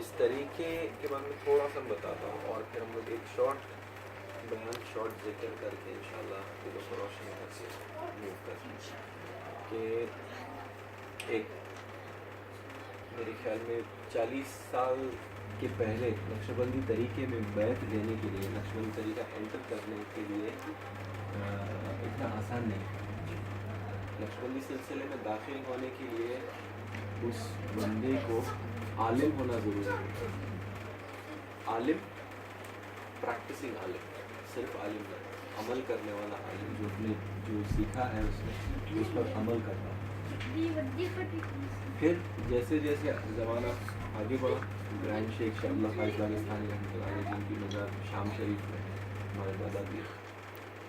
اس طریقے کے بارے میں تھوڑا سا بتاتا ہوں اور پھر ہم لوگ ایک شارٹ بیان شارٹ ذکر کر کے انشاءاللہ دلوں کو روشن کر کے موو کرتے ہیں کہ ایک میرے خیال میں 40 سال کے پہلے نقشبندی طریقے میں بیعت لینے کے لیے نقشبندی طریقہ انٹر کرنے کے لیے اتنا آسان نہیں. نقشبندی سلسلے میں داخل ہونے کے لیے اس بندے کو عالم ہونا ضروری ہے. عالم, پریکٹسنگ عالم, صرف عالم نہیں, عمل کرنے والا عالم جو سیکھا ہے اس نے اس پر عمل کرنا. پھر جیسے جیسے زمانہ آگے بڑھا, گرینڈ شیخ شاہ اللہ فائز داغستانی رحمۃ اللہ علیہ جن کی مزار شام شریف میں ہمارے دادا بھی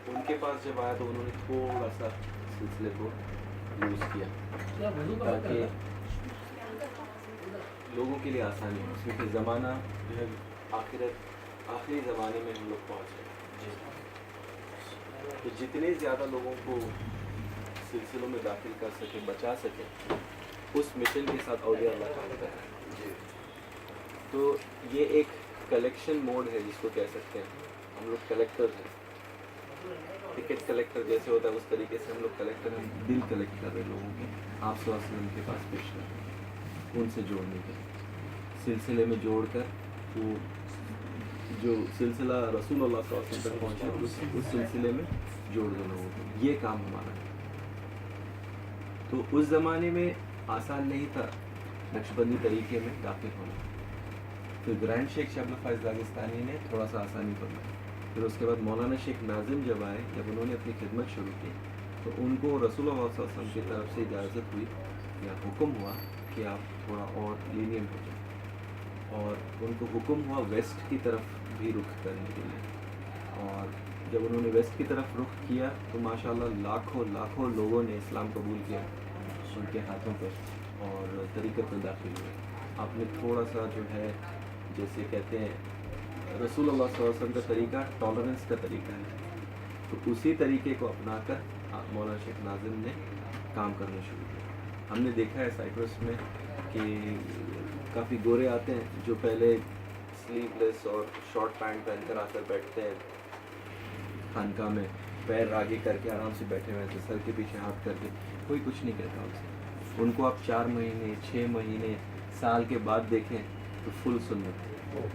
ان کے پاس جب آیا تو انہوں نے تھوڑا سا سلسلے کو یوز کیا تاکہ لوگوں کے لیے آسانی ہو, کیونکہ زمانہ جو ہے آخری زمانے میں ہم لوگ پہنچے تو جتنے زیادہ لوگوں کو سلسلوں میں داخل کر سکے, بچا سکے, اس مشن کے ساتھ اولیاء اللہ کام کر رہے ہیں. تو یہ ایک کلیکشن موڈ ہے جس کو کہہ سکتے ہیں. ہم لوگ کلیکٹر ہیں, ٹکٹ کلیکٹر جیسے ہوتا ہے اس طریقے سے ہم لوگ کلیکٹر ہیں. دل کلیکٹ کر رہے لوگوں کے, آپ صلی اللہ علیہ وسلم کے پاس پیش کر رہے ہیں, ان سے جوڑنے کے سلسلے میں جوڑ کر وہ جو سلسلہ رسول اللہ صلی اللہ علیہ وسلم تک پہنچا اس سلسلے میں جوڑ دو لوگوں کو. یہ کام ہمارا ہے. تو اس زمانے میں آسان نہیں تھا نقشبندی طریقے میں داخل ہونا. پھر گرینڈ شیخ شاہ عبد الفائز داغستانی نے تھوڑا سا آسانی فرمائی. پھر اس کے بعد مولانا شیخ ناظم جب آئے, جب انہوں نے اپنی خدمت شروع کی تو ان کو رسول اللہ صلی اللہ علیہ وسلم کی طرف سے اجازت ہوئی یا حکم ہوا کہ آپ تھوڑا اور لینین ہو جائیں, اور ان کو حکم ہوا ویسٹ کی طرف بھی رخ کرنے کے لیے. اور جب انہوں نے ویسٹ کی طرف رخ کیا تو ماشاءاللہ لاکھوں لوگوں نے اسلام قبول کیا ان کے ہاتھوں پر اور طریقت میں داخل ہوئے. آپ نے تھوڑا سا جو ہے جیسے کہتے ہیں رسول اللہ صلی اللہ علیہ وسلم کا طریقہ ٹالرنس کا طریقہ ہے, تو اسی طریقے کو اپنا کر مولانا شیخ ناظم نے کام کرنا شروع کیا. ہم نے دیکھا ہے سائپرس میں کہ کافی گورے آتے ہیں جو پہلے سلیو لیس اور شارٹ پینٹ پہن کر آ کر بیٹھتے ہیں خانقاہ میں, پیر آگے کر کے آرام سے بیٹھے ہوئے تھے, سر کے پیچھے ہاتھ کر کے, کوئی کچھ نہیں کہتا ان سے. ان کو آپ 4 مہینے 6 مہینے سال کے بعد دیکھیں تو فل سنت ہے,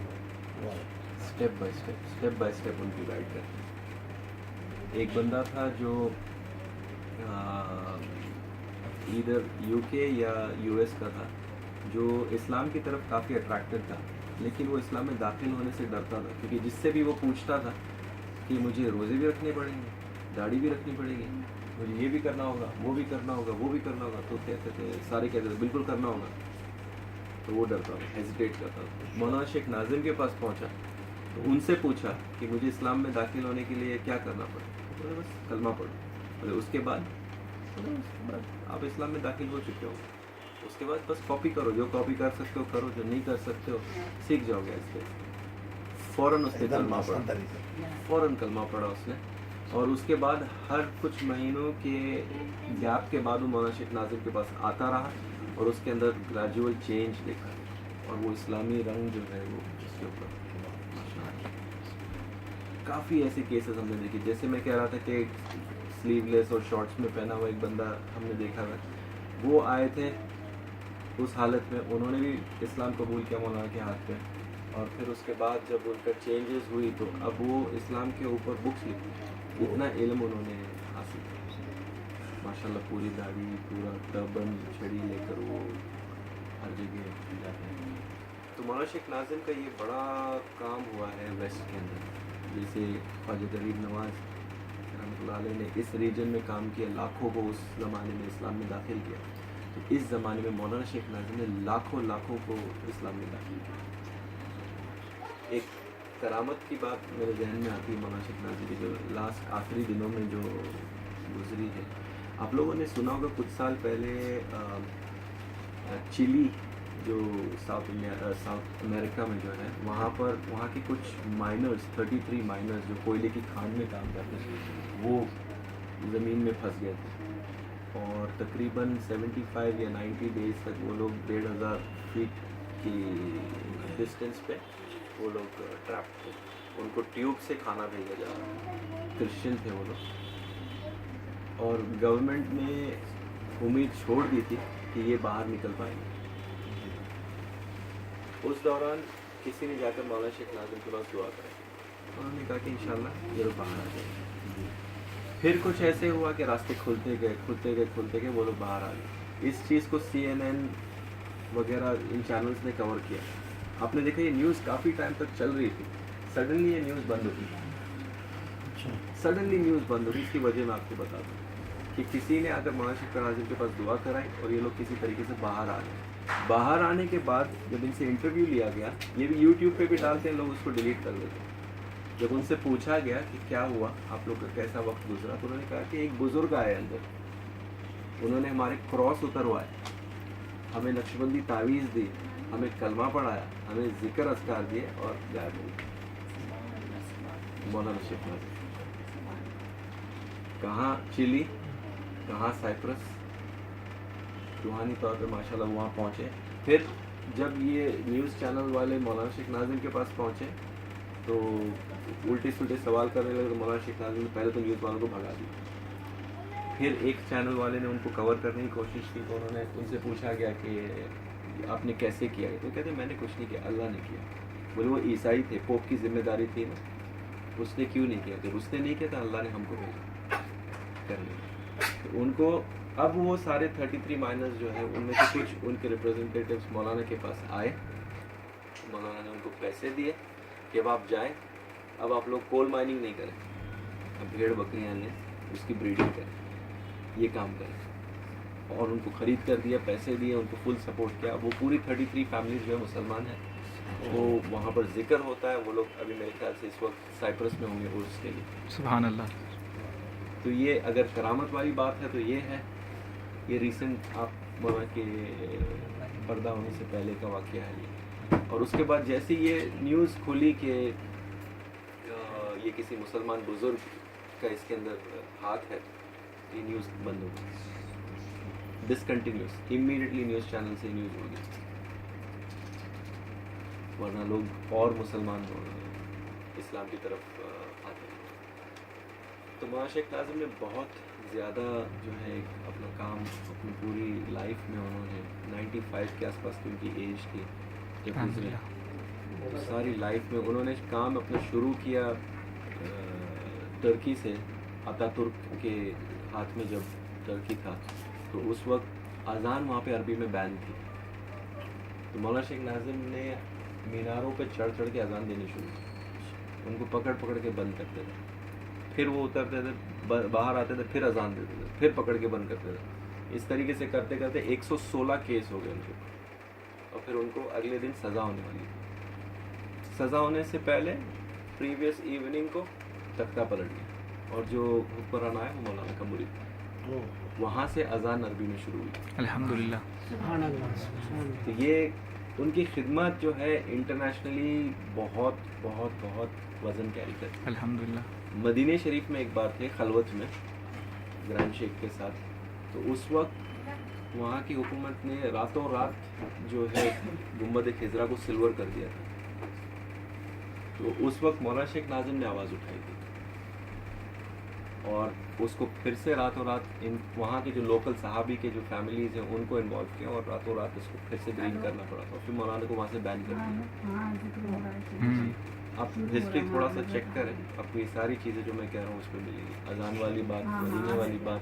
اسٹیپ بائی اسٹیپ ان کی گائیڈ کرتے ہیں. ایک بندہ تھا جو ادھر UK یا US کا تھا, جو اسلام کی طرف کافی اٹریکٹڈ تھا, لیکن وہ اسلام میں داخل ہونے سے ڈرتا تھا, کیونکہ جس سے بھی وہ پوچھتا تھا کہ مجھے روزے بھی رکھنے پڑیں گے, داڑھی بھی رکھنی پڑے گی, مجھے یہ بھی کرنا ہوگا, وہ بھی کرنا ہوگا, وہ بھی کرنا ہوگا, تو کہتے تھے سارے کہتے تھے بالکل کرنا ہوگا, تو وہ ڈرتا تھا, ہیزیٹیٹ کرتا تھا. مولانا شیخ ناظم کے پاس پہنچا تو ان سے پوچھا کہ مجھے اسلام میں داخل ہونے کے لیے کیا کرنا پڑے. بس کلمہ پڑھو, اور اس کے بعد آپ اسلام میں داخل ہو چکے ہو, اس کے بعد بس کاپی کرو, جو کاپی کر سکتے ہو کرو, جو نہیں کر سکتے ہو سیکھ جاؤ گے. اس کے فوراً اس نے کلمہ پڑھا اس نے, اور اس کے بعد ہر کچھ مہینوں کے گیپ کے بعد وہ مولانا شیخ ناظم کے پاس آتا رہا, اور اس کے اندر گریجول چینج دیکھا, اور وہ اسلامی رنگ جو ہے وہ اس کے اوپر. کافی ایسے کیسز ہم نے دیکھے, جیسے میں کہہ رہا تھا کہ سلیو لیس اور شارٹس میں پہنا ہوا ایک بندہ ہم نے دیکھا تھا, وہ آئے تھے اس حالت میں, انہوں نے بھی اسلام قبول کیا مولانا کے ہاتھ پہ, اور پھر اس کے بعد جب ان کا چینجز ہوئی تو اب وہ اسلام کے اوپر بکس لکھی, اتنا علم انہوں نے حاصل کیا ماشاءاللہ. پوری داڑھی, پورا ٹربن چھڑی لے کر وہ ہر جگہ جاتے ہیں. تو مولانا شیخ ناظم کا یہ بڑا کام ہوا ہے ویسٹ کے اندر. جیسے خواجہ غریب نواز رحمۃ اللہ علیہ نے اس ریجن میں کام کیا, لاکھوں کو اس زمانے میں اسلام میں داخل کیا. تو اس زمانے میں مولانا شیخ ناظم نے لاکھوں کو اسلام میں داخل کیا. ایک کرامت کی بات میرے ذہن میں آتی ہے مولانا شیخ ناظم کی, جو لاسٹ آخری دنوں میں جو گزری ہے. آپ لوگوں نے سنا ہوگا کچھ سال پہلے چلی جو ساؤتھ امریکہ میں جو ہے, وہاں کے کچھ مائنرز 33 مائنرز جو کوئلے کی کھان میں کام کرتے تھے, وہ زمین میں پھنس گئے تھے. اور تقریباً 75 یا 90 ڈیز تک وہ لوگ 1,500 فیٹ کی ڈسٹینس پہ وہ لوگ ٹریپ تھے. ان کو ٹیوب سے کھانا بھیجا جا رہا. کرسچن تھے وہ لوگ, اور گورنمنٹ نے امید چھوڑ دی تھی کہ یہ باہر نکل پائیں گے. اس دوران کسی نے جا کر مولانا شیخ ناظم کے پاس دعا کرائی. انہوں نے کہا کہ انشاءاللہ یہ لوگ باہر آ جائیں گے. پھر کچھ ایسے ہوا کہ راستے کھلتے گئے وہ لوگ باہر آ گئے. اس چیز کو CNN وغیرہ ان چینلز نے کور کیا. آپ نے دیکھا یہ نیوز کافی ٹائم تک چل رہی تھی, سڈنلی یہ نیوز بند ہو گئی. سڈنلی نیوز بند ہو گئی. اس کی وجہ میں آپ کو بتا دوں کہ کسی نے آ کر مولانا شیخ ناظم کے پاس دعا کرائی اور یہ لوگ کسی طریقے سے باہر آ گئے. باہر آنے کے بعد جب ان سے انٹرویو لیا گیا, یہ بھی یوٹیوب پہ بھی ڈالتے ہیں لوگ, اس کو ڈیلیٹ کر دیتے ہیں. جب ان سے پوچھا گیا کہ کیا ہوا, آپ لوگ کا کیسا وقت گزرا, تو انہوں نے کہا کہ ایک بزرگ آئے اندر, انہوں نے ہمارے کراس اتروائے, ہمیں نقشبندی تعویذ دی, ہمیں کلمہ پڑھایا, ہمیں ذکر اذکار دیے اور غائب ہو گئے. مولانا شیخ ناظم کہاں چلی, کہاں سائپرس, روحانی طور پہ ماشاءاللہ وہاں پہنچے. پھر جب یہ نیوز چینل والے مولانا شیخ ناظم کے پاس پہنچے تو الٹے سلٹے سوال کرنے لگے, تو مولانا شیخ ناظم نے پہلے تو نیوز والوں کو بھگا دیا. پھر ایک چینل والے نے ان کو کور کرنے کی کوشش کی, تو انہوں نے ان سے پوچھا گیا کہ آپ نے کیسے کیا. تو کہتے میں نے کچھ نہیں کیا, اللہ نے کیا. بولے وہ عیسائی تھے, پوپ کی ذمہ داری تھی نا, اس نے کیوں نہیں کیا. جب اس نے نہیں کیا تو اللہ نے ہم کو بھیجا کرنے. تو ان کو اب وہ سارے 33 مائنرز جو ہیں ان میں سے کچھ ان کے ریپرزنٹیٹیوز مولانا کے پاس آئے. مولانا نے ان کو پیسے دیے کہ اب آپ جائیں, اب آپ لوگ کول مائننگ نہیں کریں, اب بھیڑ بکریاں لیں, اس کی بریڈنگ کریں, یہ کام کریں. اور ان کو خرید کر دیا, پیسے دیے, ان کو فل سپورٹ کیا. وہ پوری 33 فیملیز جو ہے مسلمان ہیں, وہ وہاں پر ذکر ہوتا ہے. وہ لوگ ابھی میرے خیال سے اس وقت سائپرس میں ہوں گے عرس کے لیے. سبحان اللہ. تو یہ اگر کرامت والی بات ہے تو یہ ہے. یہ ریسنٹ آپ مولانا کے پردہ ہونے سے پہلے کا واقعہ ہے یہ. اور اس کے بعد جیسے یہ نیوز کھلی کہ یہ کسی مسلمان بزرگ کا اس کے اندر ہاتھ ہے, یہ نیوز بند ہو گئی, ڈسکنٹینیوس. امیڈیٹلی نیوز چینل سے نیوز ہو گئی, ورنہ لوگ اور مسلمان اسلام کی طرف آتے ہیں. تو مولانا شیخ ناظم نے بہت زیادہ جو ہے اپنا کام, اپنی پوری لائف میں انہوں نے 95 کے آس پاس کی ان کی ایج تھی جب گزرے. ساری لائف میں انہوں نے کام اپنا شروع کیا ترکی سے. آتا ترک کے ہاتھ میں جب ترکی تھا تو اس وقت اذان وہاں پہ عربی میں بین تھی. تو مولانا شیخ ناظم نے میناروں پہ چڑھ چڑھ کے اذان دینی شروع کی. ان کو پکڑ پکڑ کے بند کرتے تھے, پھر وہ اترتے تھے, باہر آتے تھے, پھر اذان دیتے تھے, پھر پکڑ کے بند کرتے تھے. اس طریقے سے کرتے کرتے 116 کیس ہو گئے ان کے, اور پھر ان کو اگلے دن سزا ہونے والی تھی. سزا ہونے سے پہلے پریویس ایوننگ کو تختہ پلٹ گیا, اور جو حکمران آیا وہ مولانا کا مرید تھا. وہاں سے اذان عربی میں شروع ہوئی. الحمدللہ. تو یہ ان کی خدمت جو ہے انٹرنیشنلی بہت بہت بہت وزن کیری کرتی ہے. الحمدللہ. مدینہ شریف میں ایک بار تھے خلوت میں گرینڈ شیخ کے ساتھ, تو اس وقت وہاں کی حکومت نے راتوں رات جو ہے گنبد خضرا کو سلور کر دیا تھا. تو اس وقت مولانا شیخ ناظم نے آواز اٹھائی تھی, اور اس کو پھر سے راتوں رات وہاں کے جو لوکل صحابی کے جو فیملیز ہیں ان کو انوالو کیا, اور راتوں رات اس کو پھر سے گرین کرنا پڑا تھا. پھر مولانا کو وہاں سے بین کر دیا. آپ ہسٹری تھوڑا سا چیک کریں, آپ کو یہ ساری چیزیں جو میں کہہ رہا ہوں اس پہ ملیں گی. اذان والی بات, مدینے والی بات,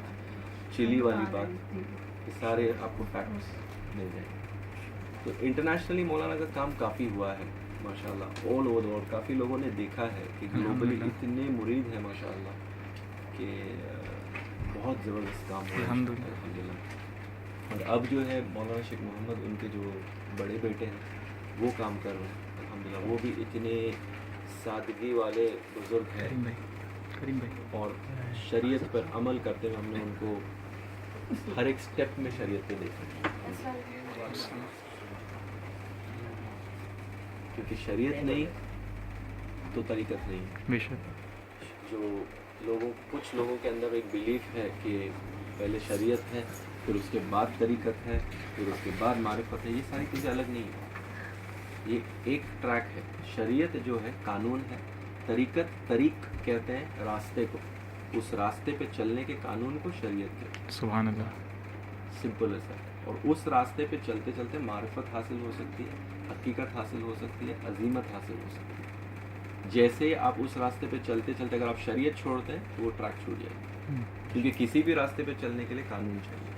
چلی والی بات, یہ سارے آپ کو فیکٹس مل جائیں گے. تو انٹرنیشنلی مولانا کا کام کافی ہوا ہے ماشاء اللہ, آل اوور دا ورلڈ. کافی لوگوں نے دیکھا ہے کہ گلوبلی اتنے مرید ہیں ماشاء اللہ کہ بہت زبردست کام ہوا ہے الحمدللہ. اور اب جو ہے مولانا شیخ محمد ان کے جو بڑے بیٹے ہیں وہ کام کر رہے ہیں الحمدللہ. وہ بھی اتنے سادگی والے بزرگ ہیں, کریم بھائی, اور شریعت پر عمل کرتے ہوئے ہم نے ان کو ہر ایک سٹیپ میں شریعت پہ دیکھا, کیونکہ شریعت نہیں تو طریقت نہیں. بے شک. جو کچھ لوگوں کے اندر ایک بیلیف ہے کہ پہلے شریعت ہے، پھر اس کے بعد طریقت ہے، پھر اس کے بعد معرفت ہے. یہ ساری چیزیں الگ نہیں ہیں، یہ ایک ٹریک ہے. شریعت جو ہے قانون ہے، طریق کہتے ہیں راستے کو، اس راستے پہ چلنے کے قانون کو شریعت کہتے ہیں. سبحان اللہ. سمپل ہے سر. اور اس راستے پہ چلتے چلتے معرفت حاصل ہو سکتی ہے، حقیقت حاصل ہو سکتی ہے، عظیمت حاصل ہو سکتی ہے. جیسے آپ اس راستے پہ چلتے چلتے اگر آپ شریعت چھوڑتے ہیں تو وہ ٹریک چھوٹ جائے گا، کیونکہ کسی بھی راستے پہ چلنے کے لیے قانون چاہیے.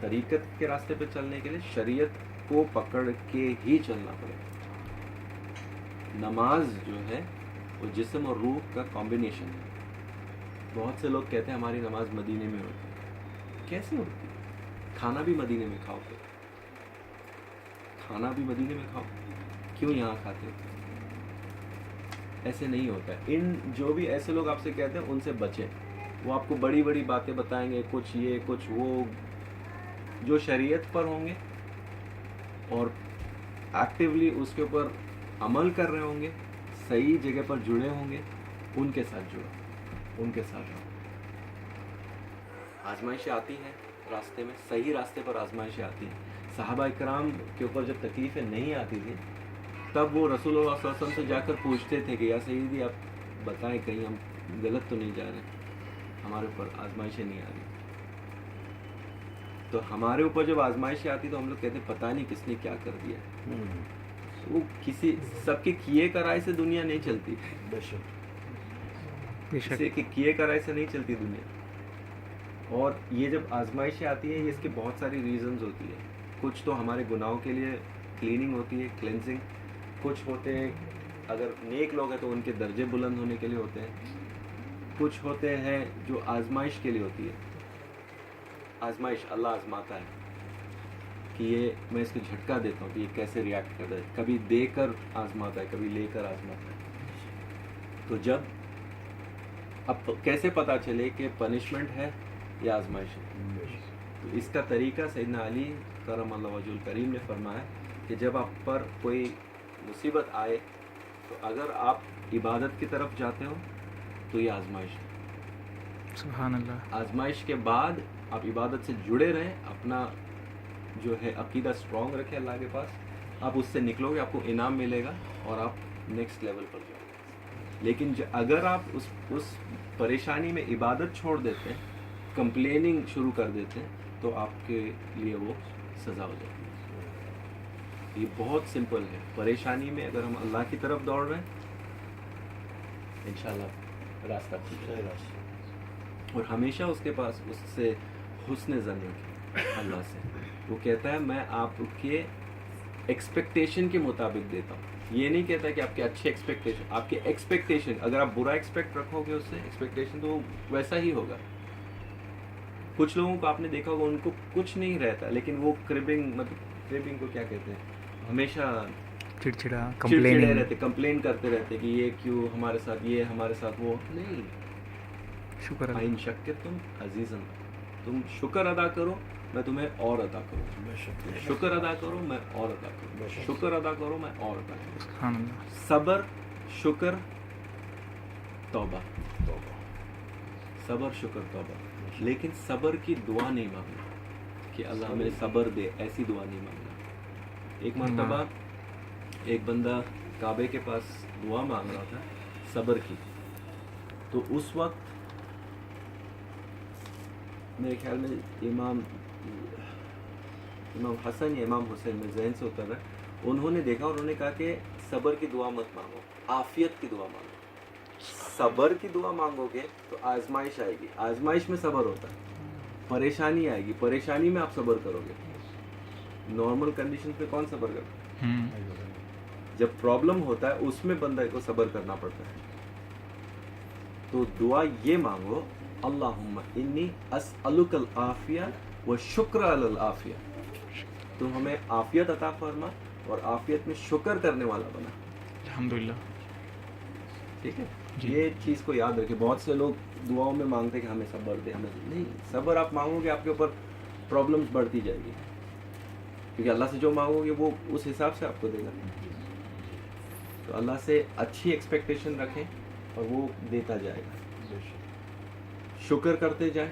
طریقت کے راستے پہ چلنے کے لیے شریعت کو پکڑ کے ہی چلنا پڑے گا. نماز جو ہے وہ جسم اور روح کا کمبینیشن ہے. بہت سے لوگ کہتے ہیں ہماری نماز مدینے میں ہوتی ہے. کیسے ہوتی ہے؟ کھانا بھی مدینے میں کھاؤ، پھر کھانا بھی مدینے میں کھاؤ، کیوں یہاں کھاتے ہو؟ ایسے نہیں ہوتا ہے. جو بھی ایسے لوگ آپ سے کہتے ہیں ان سے بچیں. وہ آپ کو بڑی بڑی باتیں بتائیں گے، کچھ یہ کچھ وہ. جو شریعت پر ہوں گے اور ایکٹیولی اس کے اوپر عمل کر رہے ہوں گے، صحیح جگہ پر جڑے ہوں گے، ان کے ساتھ جڑو، ان کے ساتھ رہو. آزمائشیں آتی ہیں راستے میں، صحیح راستے پر آزمائشیں آتی ہیں. صحابہ اکرام کے اوپر جب تکلیفیں نہیں آتی تھیں تب وہ رسول اللہ صلی اللہ علیہ وسلم سے جا کر پوچھتے تھے کہ یا سیدی آپ بتائیں کہیں ہم غلط تو نہیں جا رہے، ہمارے اوپر آزمائشیں نہیں آ رہی. تو ہمارے اوپر جب آزمائشیں آتی تو ہم لوگ کہتے ہیں پتہ نہیں کس نے کیا کر دیا. وہ کسی سب کے کیے کرائے سے دنیا نہیں چلتی، کسی کے کیے کرائے سے نہیں چلتی دنیا. اور یہ جب آزمائشیں آتی ہیں، اس کے بہت ساری ریزنز ہوتی ہیں. کچھ تو ہمارے گناہوں کے لیے کلیننگ ہوتی ہے، کلینزنگ. کچھ ہوتے ہیں اگر نیک لوگ ہیں تو ان کے درجے بلند ہونے کے لیے ہوتے ہیں. کچھ ہوتے ہیں جو آزمائش کے لیے ہوتی ہے. آزمائش اللہ آزماتا ہے کہ یہ میں اس کو جھٹکا دیتا ہوں کہ یہ کیسے ریاکٹ کرتا ہے. کبھی دے کر آزماتا ہے، کبھی لے کر آزماتا ہے. تو جب اب کیسے پتہ چلے کہ پنشمنٹ ہے یا آزمائش ہے؟ تو اس کا طریقہ سیدنا علی کرم اللہ وجہ الکریم نے فرمایا کہ جب آپ پر کوئی مصیبت آئے تو اگر آپ عبادت کی طرف جاتے ہو تو یہ آزمائش ہے. سبحان اللہ. آزمائش کے بعد آپ عبادت سے جڑے رہیں، اپنا جو ہے عقیدہ اسٹرانگ رکھیں اللہ کے پاس. آپ اس سے نکلو گے، آپ کو انعام ملے گا اور آپ نیکسٹ لیول پر جاؤ گے. لیکن اگر آپ اس پریشانی میں عبادت چھوڑ دیتے ہیں، کمپلیننگ شروع کر دیتے ہیں، تو آپ کے لیے وہ سزا ہو جاتی ہے. یہ بہت سمپل ہے. پریشانی میں اگر ہم اللہ کی طرف دوڑ رہے ہیں انشاءاللہ راستہ کھل جائے گا. اور ہمیشہ اس کے پاس اس سے حسن ظن رکھیں اللہ سے. وہ کہتا ہے میں آپ کے ایکسپیکٹیشن کے مطابق دیتا ہوں. یہ نہیں کہتا کہ آپ کے اچھے ایکسپیکٹیشن، آپ کے ایکسپیکٹیشن اگر آپ برا ایکسپیکٹ رکھو گے اس سے ایکسپیکٹیشن تو ویسا ہی ہوگا. کچھ لوگوں کو آپ نے دیکھا ہوگا ان کو کچھ نہیں رہتا لیکن وہ کربنگ کو کیا کہتے ہیں، ہمیشہ چڑچڑے رہتے، کمپلین کرتے رہتے کہ یہ کیوں ہمارے ساتھ، یہ ہمارے ساتھ وہ نہیں. شکر ان شکر تم عزیزاً، تم شکر ادا کرو میں تمہیں اور عطا کروں. شکر ادا کرو میں اور عطا کروں. شکر ادا کرو میں اور عطا کروں. صبر، شکر، توبہ. صبر، شکر، توبہ. لیکن صبر کی دعا نہیں مانگنا کہ اللہ ہمیں صبر دے، ایسی دعا نہیں مانگنا. ایک مرتبہ ایک بندہ کعبے کے پاس دعا مانگ رہا تھا صبر کی. تو اس وقت میرے خیال میں امام حسن یا امام حسین میں ذہن سے اتر رہا ہے، انہوں نے دیکھا، انہوں نے کہا کہ صبر کی دعا مت مانگو، عافیت کی دعا مانگو. صبر کی دعا مانگو گے تو آزمائش آئے گی، آزمائش میں صبر ہوتا ہے. پریشانی آئے گی، پریشانی میں آپ صبر کرو گے. نارمل کنڈیشن پہ کون صبر کرتا ہے؟ جب پرابلم ہوتا ہے اس میں بندہ کو صبر کرنا پڑتا ہے. تو دعا یہ مانگو، اللہم انی اسألک العافیہ والشکر علی العافیہ. تو ہمیں عافیت عطا فرما اور عافیت میں شکر کرنے والا بنا. الحمدللہ. ٹھیک ہے، یہ چیز کو یاد رکھیں. بہت سے لوگ دعاؤں میں مانگتے کہ ہمیں صبر دے، ہمیں نہیں. صبر آپ مانگو گے آپ کے اوپر پرابلمس بڑھتی جائے گی، کیونکہ اللہ سے جو مانگو گے وہ اس حساب سے آپ کو دے گا. تو اللہ سے اچھی ایکسپیکٹیشن رکھیں اور وہ دیتا جائے گا. شکر کرتے جائیں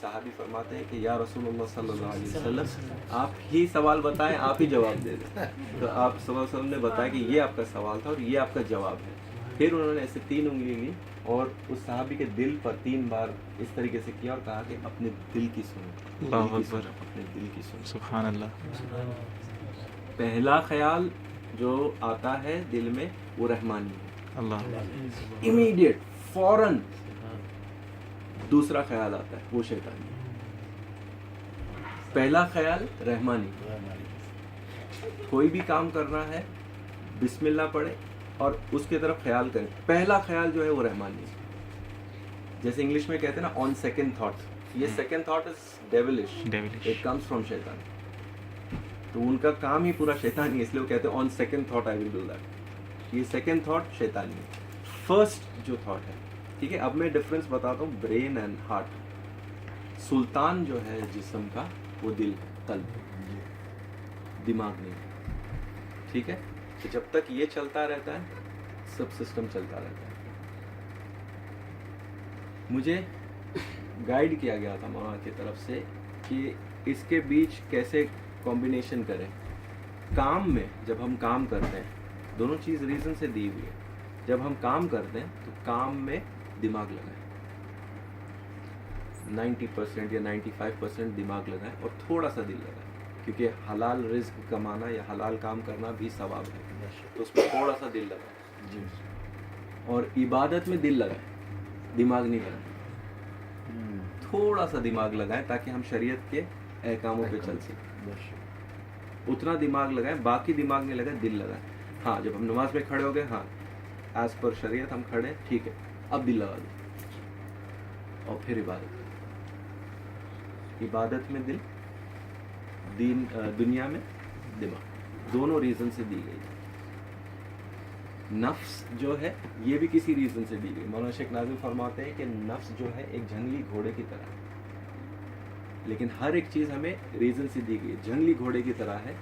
صحابی فرماتے ہیں کہ یا رسول اللہ صلی اللہ علیہ وسلم آپ ہی سوال بتائیں, آپ ہی جواب دے دیں. تو آپ صلی اللہ علیہ وسلم نے بتایا کہ یہ آپ کا سوال تھا اور یہ آپ کا جواب ہے. پھر انہوں نے ایسے 3 انگلی لی اور اس صحابی کے دل پر 3 بار اس طریقے سے کیا اور کہا کہ اپنے دل کی سنو, اللہ اکبر, اپنے دل کی سنو. سبحان اللہ. پہلا خیال جو آتا ہے دل میں وہ رحمانی ہے, اللہ امیڈیٹ فوراً. دوسرا خیال آتا ہے وہ شیطانی. پہلا خیال رحمانی. کوئی بھی کام کرنا ہے بسم اللہ پڑھے اور اس کی طرف خیال کریں. پہلا خیال جو ہے وہ رحمانی ہے. جیسے انگلش میں کہتے ہیں نا آن سیکنڈ تھاٹ, یہ second thought is devilish, it comes from شیطان. تو ان کا کام ہی پورا شیطانی ہے, اس لیے وہ کہتے ہیں آن second thought I will do that. یہ سیکنڈ تھاٹ شیطانی ہے. فرسٹ جو تھاٹ ہے, ٹھیک ہے, اب میں ڈفرینس بتاتا ہوں برین اینڈ ہارٹ. سلطان جو ہے جسم کا وہ دل ہے, قلب, دماغ نہیں ہے, ٹھیک ہے. تو جب تک یہ چلتا رہتا ہے سب سسٹم چلتا رہتا ہے. مجھے گائیڈ کیا گیا تھا مولانا کی طرف سے کہ اس کے بیچ کیسے کمبینیشن کریں. کام میں جب ہم کام کرتے ہیں, دونوں چیز ریزن سے دی ہوئی ہے. جب ہم کام کرتے ہیں تو کام میں دماغ لگائیں, 90% یا 95% دماغ لگائیں اور تھوڑا سا دل لگائیں, کیونکہ حلال رزق کمانا یا حلال کام کرنا بھی ثواب ہے, تو اس میں تھوڑا سا دل لگائیں. جی. اور عبادت میں دل لگائیں, دماغ نہیں لگائیں. تھوڑا سا دماغ لگائیں تاکہ ہم شریعت کے احکاموں پہ چل سکیں. اتنا دماغ لگائیں, باقی دماغ نہیں لگائیں, دل لگائیں. ہاں جب ہم نماز میں کھڑے ہو گئے, ہاں ایز پر شریعت ہم کھڑے, ٹھیک ہے, اب دل لگا دیں. اور پھر عبادت میں دل, دنیا میں دماغ, دونوں ریزن سے دی گئی. نفس جو ہے یہ بھی کسی ریزن سے دی گئی. مولانا شیخ ناظم فرماتے ہیں کہ نفس جو ہے ایک جنگلی گھوڑے کی طرح ہے, لیکن ہر ایک چیز ہمیں ریزن سے دی گئی. جنگلی گھوڑے کی طرح ہے,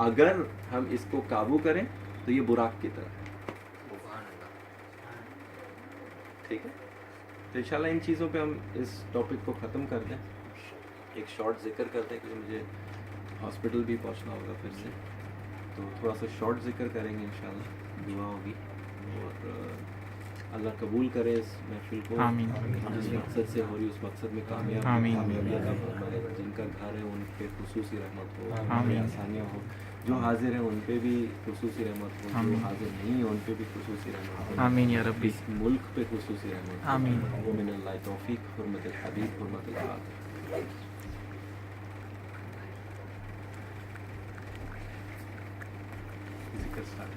اگر ہم اس کو قابو کریں تو یہ براق کی طرح ہے. ٹھیک ہے, تو انشاءاللہ ان چیزوں پہ ہم اس ٹاپک کو ختم کر دیں. ایک شارٹ ذکر کرتے ہیں کیونکہ مجھے ہاسپٹل بھی پہنچنا ہوگا پھر سے, تو تھوڑا سا شارٹ ذکر کریں گے انشاءاللہ. دعا ہوگی اور اللہ قبول کرے اس محفل کو, جس مقصد سے ہو رہی اس مقصد میں کامیابی عطا فرمائے. جن کا گھر ہے ان پہ خصوصی رحمت ہو, آسانیاں ہو. جو حاضر ہیں ان پہ بھی خصوصی رحمت ہو, جو حاضر نہیں ہیں ان پہ بھی خصوصی رحمت ہو. آمین یا ربی. اس ملک پہ خصوصی رحمت ہو. آمین. ومن اللہ توفیق, حرمت الحبیب, حرمت العاد. ذکر ساتھ